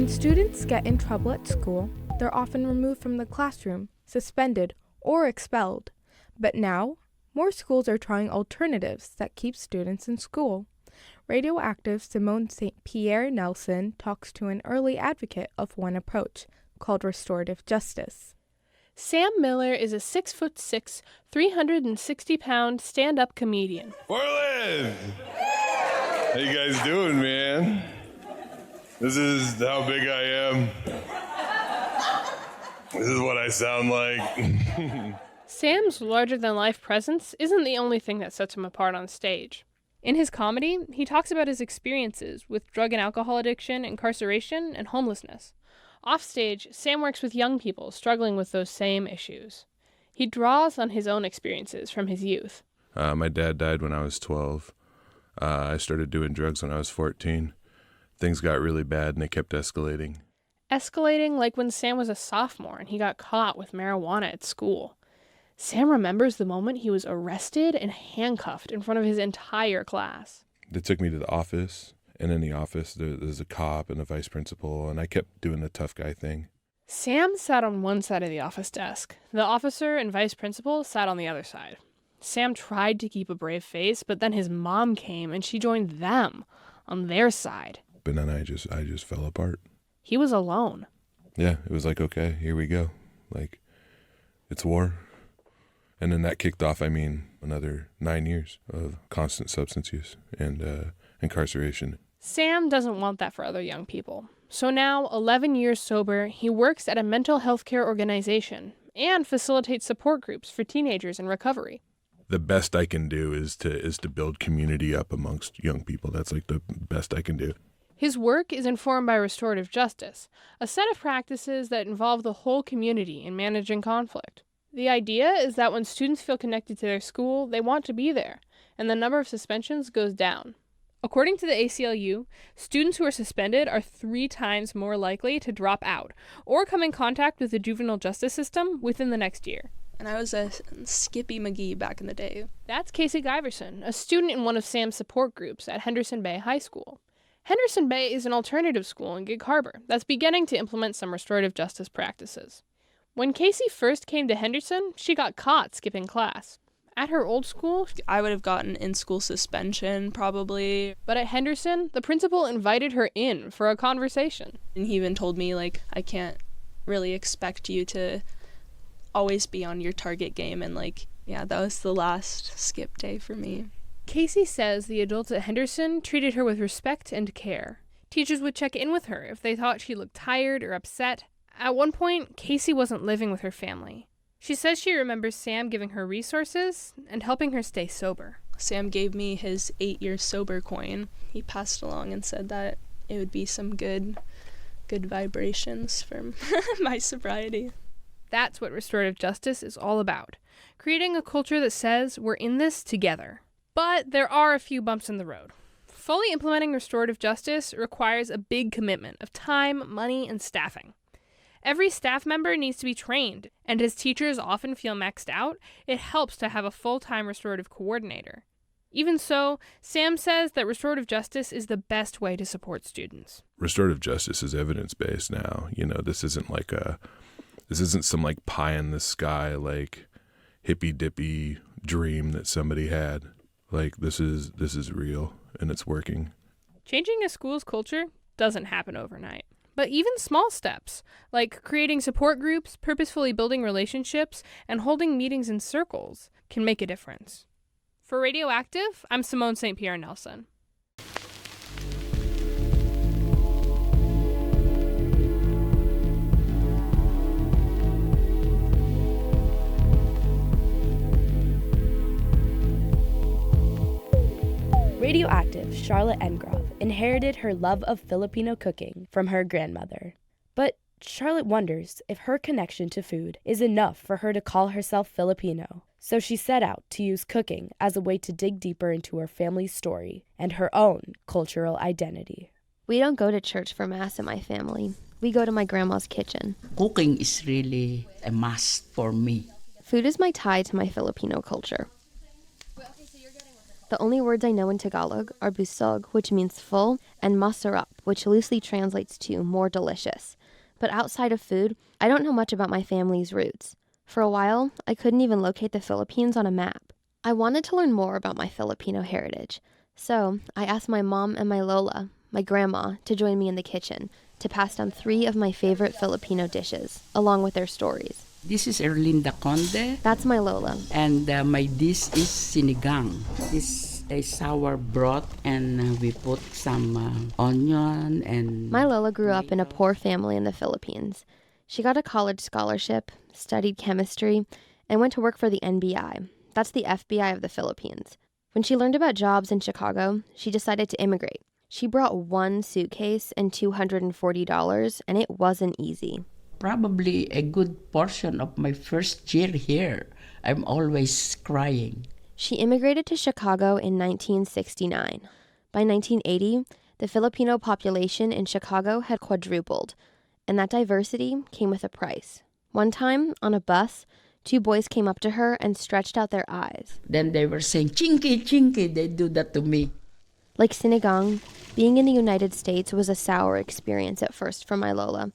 When students get in trouble at school, they're often removed from the classroom, suspended, or expelled. But now, more schools are trying alternatives that keep students in school. RadioActive Simone St. Pierre Nelson talks to an early advocate of one approach, called restorative justice. Sam Miller is a 6'6", 360-pound stand-up comedian. Portland! How you guys doing, man? This is how big I am. This is what I sound like. Sam's larger-than-life presence isn't the only thing that sets him apart on stage. In his comedy, he talks about his experiences with drug and alcohol addiction, incarceration, and homelessness. Offstage, Sam works with young people struggling with those same issues. He draws on his own experiences from his youth. My dad died when I was 12. I started doing drugs when I was 14. Things got really bad and they kept escalating. Escalating like when Sam was a sophomore and he got caught with marijuana at school. Sam remembers the moment he was arrested and handcuffed in front of his entire class. They took me to the office, and in the office there's a cop and a vice principal, and I kept doing the tough guy thing. Sam sat on one side of the office desk. The officer and vice principal sat on the other side. Sam tried to keep a brave face, but then his mom came and she joined them on their side. But then I just fell apart. He was alone. Yeah, it was like, okay, here we go. Like, it's war. And then that kicked off, another 9 years of constant substance use and incarceration. Sam doesn't want that for other young people. So now, 11 years sober, he works at a mental health care organization and facilitates support groups for teenagers in recovery. The best I can do is to build community up amongst young people. That's like the best I can do. His work is informed by restorative justice, a set of practices that involve the whole community in managing conflict. The idea is that when students feel connected to their school, they want to be there, and the number of suspensions goes down. According to the ACLU, students who are suspended are 3 times more likely to drop out or come in contact with the juvenile justice system within the next year. And I was a Skippy McGee back in the day. That's Casey Giverson, a student in one of Sam's support groups at Henderson Bay High School. Henderson Bay is an alternative school in Gig Harbor that's beginning to implement some restorative justice practices. When Casey first came to Henderson, she got caught skipping class. At her old school, I would have gotten in-school suspension, probably. But at Henderson, the principal invited her in for a conversation. And he even told me, I can't really expect you to always be on your target game. And, that was the last skip day for me. Casey says the adults at Henderson treated her with respect and care. Teachers would check in with her if they thought she looked tired or upset. At one point, Casey wasn't living with her family. She says she remembers Sam giving her resources and helping her stay sober. Sam gave me his 8-year sober coin. He passed along and said that it would be some good vibrations for my sobriety. That's what restorative justice is all about. Creating a culture that says we're in this together. But there are a few bumps in the road. Fully implementing restorative justice requires a big commitment of time, money, and staffing. Every staff member needs to be trained, and as teachers often feel maxed out, it helps to have a full-time restorative coordinator. Even so, Sam says that restorative justice is the best way to support students. Restorative justice is evidence-based now. This isn't some pie in the sky, hippy-dippy dream that somebody had. This is real, and it's working. Changing a school's culture doesn't happen overnight. But even small steps, like creating support groups, purposefully building relationships, and holding meetings in circles, can make a difference. For RadioActive, I'm Simone St. Pierre Nelson. RadioActive Charlotte Engrove inherited her love of Filipino cooking from her grandmother. But Charlotte wonders if her connection to food is enough for her to call herself Filipino. So she set out to use cooking as a way to dig deeper into her family's story and her own cultural identity. We don't go to church for Mass in my family. We go to my grandma's kitchen. Cooking is really a must for me. Food is my tie to my Filipino culture. The only words I know in Tagalog are busog, which means full, and masarap, which loosely translates to more delicious. But outside of food, I don't know much about my family's roots. For a while, I couldn't even locate the Philippines on a map. I wanted to learn more about my Filipino heritage. So I asked my mom and my lola, my grandma, to join me in the kitchen to pass down 3 of my favorite Filipino dishes, along with their stories. This is Erlinda Conde, That's my lola. and my dish is sinigang. It's a sour broth, and we put some onion and... My lola grew up in a poor family in the Philippines. She got a college scholarship, studied chemistry, and went to work for the NBI. That's the FBI of the Philippines. When she learned about jobs in Chicago, she decided to immigrate. She brought 1 suitcase and $240, and it wasn't easy. Probably a good portion of my first year here. I'm always crying. She immigrated to Chicago in 1969. By 1980, the Filipino population in Chicago had quadrupled, and that diversity came with a price. One time, on a bus, 2 boys came up to her and stretched out their eyes. Then they were saying, chinky, chinky. They do that to me. Like sinigang, being in the United States was a sour experience at first for my lola,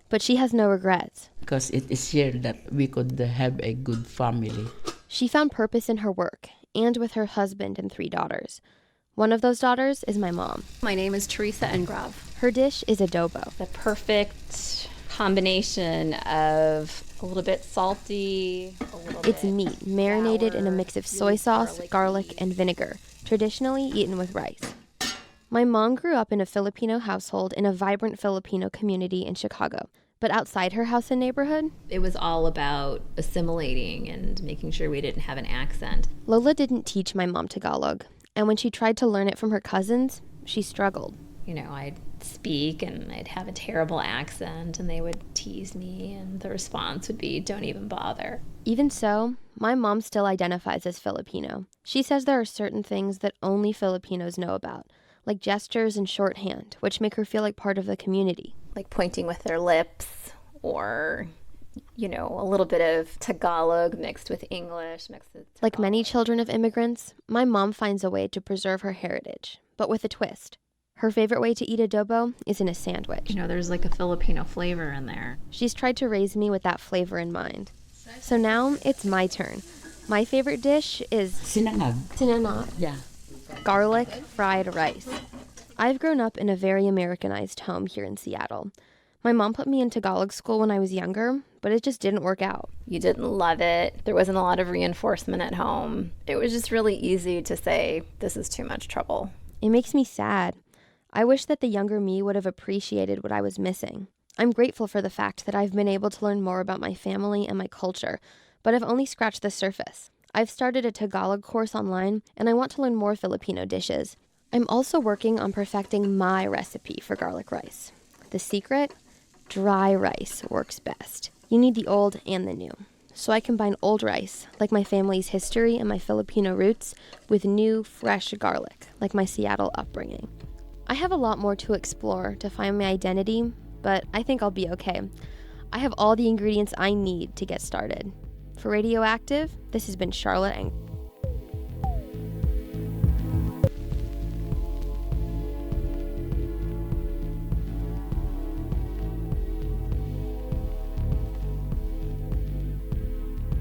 but she has no regrets. Because it is here that we could have a good family. She found purpose in her work and with her husband and 3 daughters. One of those daughters is my mom. My name is Teresa Engrove. Her dish is adobo. The perfect combination of a little bit salty, a little It's bit meat marinated in a sour, mix of soy really sauce, garlicky. garlic, and vinegar, traditionally eaten with rice. My mom grew up in a Filipino household in a vibrant Filipino community in Chicago. But outside her house and neighborhood, It was all about assimilating and making sure we didn't have an accent. Lola didn't teach my mom Tagalog. And when she tried to learn it from her cousins, she struggled. You know, I'd speak and I'd have a terrible accent and they would tease me and the response would be, don't even bother. Even so, my mom still identifies as Filipino. She says there are certain things that only Filipinos know about, like gestures and shorthand, which make her feel like part of the community. Like pointing with their lips or, you know, a little bit of Tagalog mixed with English, mixed with Tagalog. Like many children of immigrants, my mom finds a way to preserve her heritage, but with a twist. Her favorite way to eat adobo is in a sandwich. You know, there's like a Filipino flavor in there. She's tried to raise me with that flavor in mind. So now it's my turn. My favorite dish is Sinangag. sinangag, Yeah. garlic fried rice. I've grown up in a very Americanized home here in Seattle. My mom put me in Tagalog school when I was younger, but it just didn't work out. You didn't love it. There wasn't a lot of reinforcement at home. It was just really easy to say, this is too much trouble. It makes me sad. I wish that the younger me would have appreciated what I was missing. I'm grateful for the fact that I've been able to learn more about my family and my culture, but I've only scratched the surface. I've started a Tagalog course online, and I want to learn more Filipino dishes. I'm also working on perfecting my recipe for garlic rice. The secret? Dry rice works best. You need the old and the new. So I combine old rice, like my family's history and my Filipino roots, with new, fresh garlic, like my Seattle upbringing. I have a lot more to explore to find my identity, but I think I'll be okay. I have all the ingredients I need to get started. For RadioActive, this has been Charlotte Eng.